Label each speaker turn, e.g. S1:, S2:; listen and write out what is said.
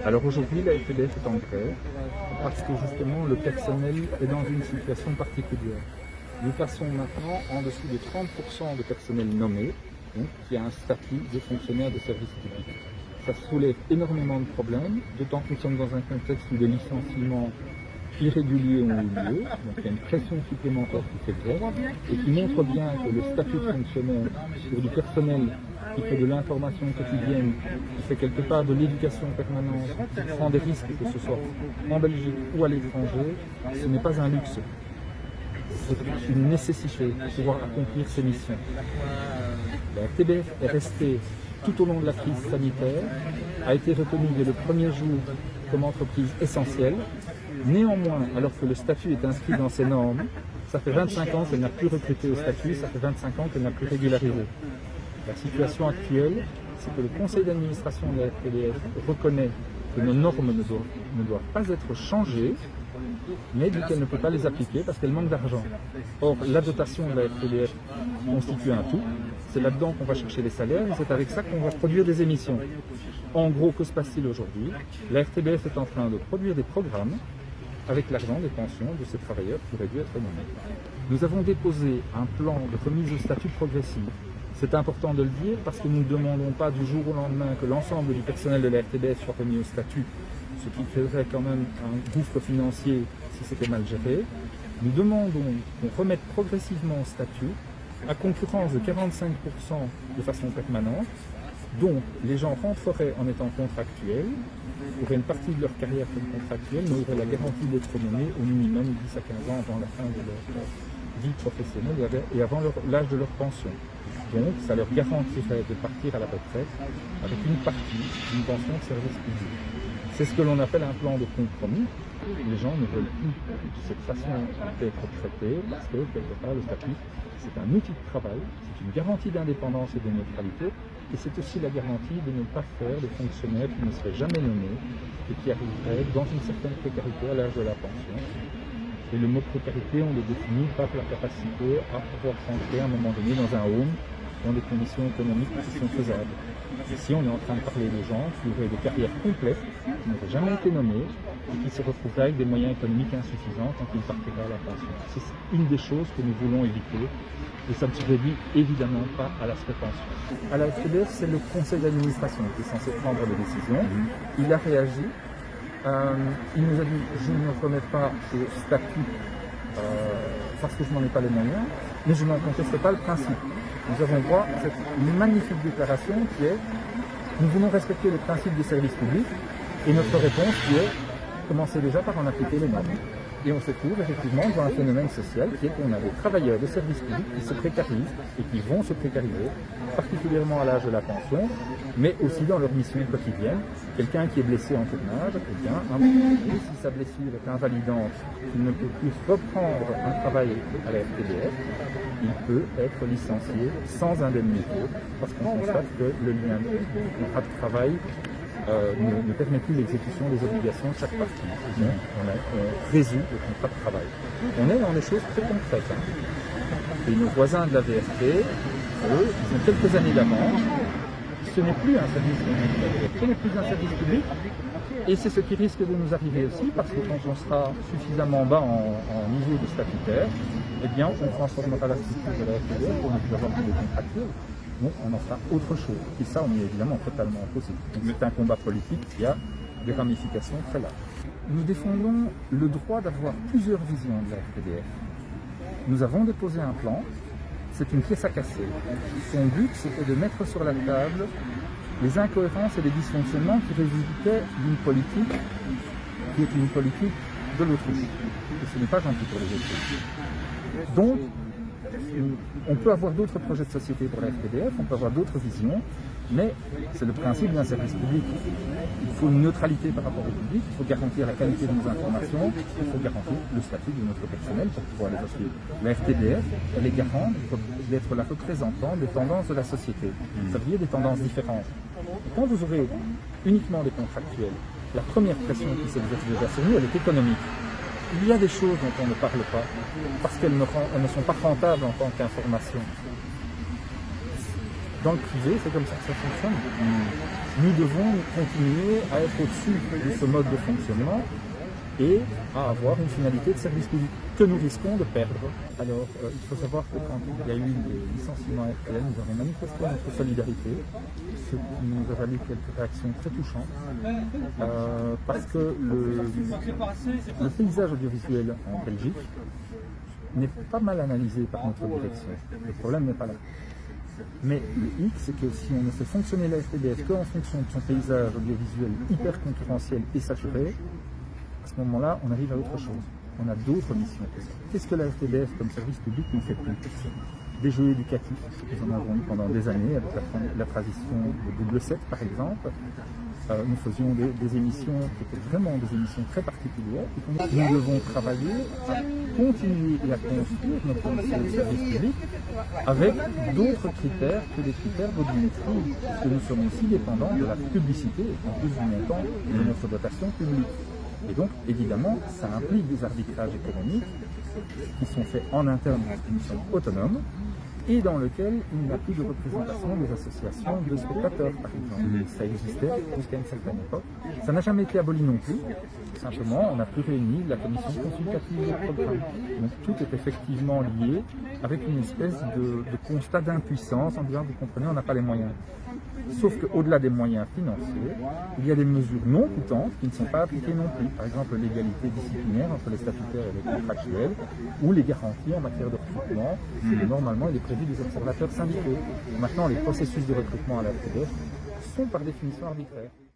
S1: Alors aujourd'hui, la FEDF est en grève parce que justement le personnel est dans une situation particulière. Nous passons maintenant en dessous de 30% de personnel nommé, donc qui a un statut de fonctionnaire de service public. Ça soulève énormément de problèmes, d'autant que nous sommes dans un contexte où des licenciements irréguliers ont eu lieu, donc il y a une pression supplémentaire qui fait grève, et qui montre bien que le statut de fonctionnaire pour du personnel qui fait de l'information quotidienne, qui fait quelque part de l'éducation permanente, qui prend des risques, que ce soit en Belgique ou à l'étranger, ce n'est pas un luxe. C'est une nécessité pour pouvoir accomplir ces missions. La RTBF est restée tout au long de la crise sanitaire, a été retenue dès le premier jour comme entreprise essentielle. Néanmoins, alors que le statut est inscrit dans ses normes, ça fait 25 ans qu'elle n'a plus recruté au statut, ça fait 25 ans qu'elle n'a plus régularisé. La situation actuelle, c'est que le conseil d'administration de la RTBF reconnaît que nos normes ne doivent pas être changées, mais dit qu'elle ne peut pas les appliquer parce qu'elle manque d'argent. Or, la dotation de la RTBF constitue un tout, c'est là-dedans qu'on va chercher les salaires et c'est avec ça qu'on va produire des émissions. En gros, que se passe-t-il aujourd'hui? La RTBF est en train de produire des programmes avec l'argent des pensions de ces travailleurs qui auraient dû être nommés. Nous avons déposé un plan de remise au statut progressif. C'est important de le dire parce que nous ne demandons pas du jour au lendemain que l'ensemble du personnel de la RTBF soit remis au statut, ce qui créerait quand même un gouffre financier si c'était mal géré. Nous demandons qu'on remette progressivement au statut, à concurrence de 45% de façon permanente, dont les gens rentreraient en étant contractuels, auraient une partie de leur carrière comme contractuels, mais auraient la garantie d'être nommés au minimum 10 à 15 ans avant la fin de leur vie professionnelle et avant l'âge de leur pension. Donc, ça leur garantirait de partir à la retraite avec une partie d'une pension de service public. C'est ce que l'on appelle un plan de compromis. Les gens ne veulent plus de cette façon d'être traités parce que, quelque part, le statut, c'est un outil de travail, c'est une garantie d'indépendance et de neutralité, et c'est aussi la garantie de ne pas faire de fonctionnaires qui ne seraient jamais nommés et qui arriveraient dans une certaine précarité à l'âge de la pension. Et le mot précarité, on le définit par la capacité à pouvoir rentrer à un moment donné dans un home, dans des conditions économiques qui sont faisables. Ici, on est en train de parler de gens qui auraient des carrières complètes, qui n'auraient jamais été nommés, et qui se retrouveraient avec des moyens économiques insuffisants quand ils partiraient à la pension. C'est une des choses que nous voulons éviter, et ça ne se réduit évidemment pas à l'aspect pension. À la FEDF, c'est le conseil d'administration qui est censé prendre les décisions. Il a réagi. Il nous a dit « je ne remets pas au statut parce que je n'en ai pas les moyens, mais je n'en conteste pas le principe ». Nous avons droit à cette magnifique déclaration qui est « nous voulons respecter le principe du service public » et notre réponse qui est « commencez déjà par en appliquer les normes ». Et on se trouve effectivement dans un phénomène social qui est qu'on a des travailleurs de service public qui se précarisent et qui vont se précariser, particulièrement à l'âge de la pension, mais aussi dans leur mission quotidienne. Quelqu'un qui est blessé en tournage, eh bien, si sa blessure est invalidante, qu'il ne peut plus reprendre un travail à la RTBF, il peut être licencié sans indemnité, parce qu'on constate que le lien de contrat de travail ne permet plus l'exécution des obligations de chaque partie. On résout le contrat de travail. On est dans des choses très concrètes. Et nos voisins de la VRT, eux, ils ont quelques années d'avance. Ce n'est plus un service public. Ce n'est plus un service public. Et c'est ce qui risque de nous arriver aussi, parce que quand on sera suffisamment bas en niveau de statutaire, eh bien, on transformera la structure de la RTBF pour ne plus avoir de contractuels. Donc on en fera autre chose. Et ça, on est évidemment totalement opposé. Donc c'est un combat politique qui a des ramifications très larges. Nous défendons le droit d'avoir plusieurs visions de la RTBF. Nous avons déposé un plan, c'est une pièce à casser. Son but, c'était de mettre sur la table les incohérences et les dysfonctionnements qui résultaient d'une politique qui est une politique de l'autruche. Et ce n'est pas gentil pour les autrus. Donc, on peut avoir d'autres projets de société pour la RTBF, on peut avoir d'autres visions, mais c'est le principe d'un service public. Il faut une neutralité par rapport au public, il faut garantir la qualité de nos informations, il faut garantir le statut de notre personnel pour pouvoir les offrir. La RTBF, elle est garante d'être la représentante des tendances de la société. Ça veut dire des tendances différentes. Et quand vous aurez uniquement des contractuels, la première pression qui s'exerce déjà sur nous, elle est économique. Il y a des choses dont on ne parle pas, parce qu'elles ne sont pas rentables en tant qu'information. Dans le privé, c'est comme ça que ça fonctionne. nous devons continuer à être au-dessus de ce mode de fonctionnement et à avoir une finalité de service public que nous risquons de perdre. Alors, il faut savoir que quand il y a eu des licenciements RTL, nous avons manifesté notre solidarité, ce qui nous a valu quelques réactions très touchantes, parce que le paysage audiovisuel en Belgique n'est pas mal analysé par notre direction. Le problème n'est pas là. Mais le hic, c'est que si on ne fait fonctionner la RTBF qu'en fonction de son paysage audiovisuel hyper concurrentiel et saturé, à ce moment-là, on arrive à autre chose. On a d'autres missions. Qu'est-ce que la RTBF comme service public ne fait plus? Des jeux éducatifs, nous en avons eu pendant des années, avec la transition de Double 7 par exemple. Nous faisions des émissions qui étaient vraiment des émissions très particulières. Et nous devons travailler à continuer et à construire notre mission de service public avec d'autres critères que les critères volumétriques, parce que nous sommes aussi dépendants de la publicité, en plus du montant de notre dotation publique. Et donc, évidemment, ça implique des arbitrages économiques qui sont faits en interne parce que nous sommes autonomes et dans lequel il n'y a plus de représentation des associations de spectateurs, par exemple. Ça existait jusqu'à une certaine époque. Ça n'a jamais été aboli non plus. Simplement, on a pu réunir la commission consultative du programme. Donc tout est effectivement lié avec une espèce de constat d'impuissance en disant, vous comprenez, on n'a pas les moyens. Sauf qu'au-delà des moyens financiers, il y a des mesures non coûtantes qui ne sont pas appliquées non plus. Par exemple, l'égalité disciplinaire entre les statutaires et les contractuels, ou les garanties en matière de recrutement. Normalement, il est prévu des observateurs syndicaux. Maintenant, les processus de recrutement à la RTBF sont par définition arbitraires.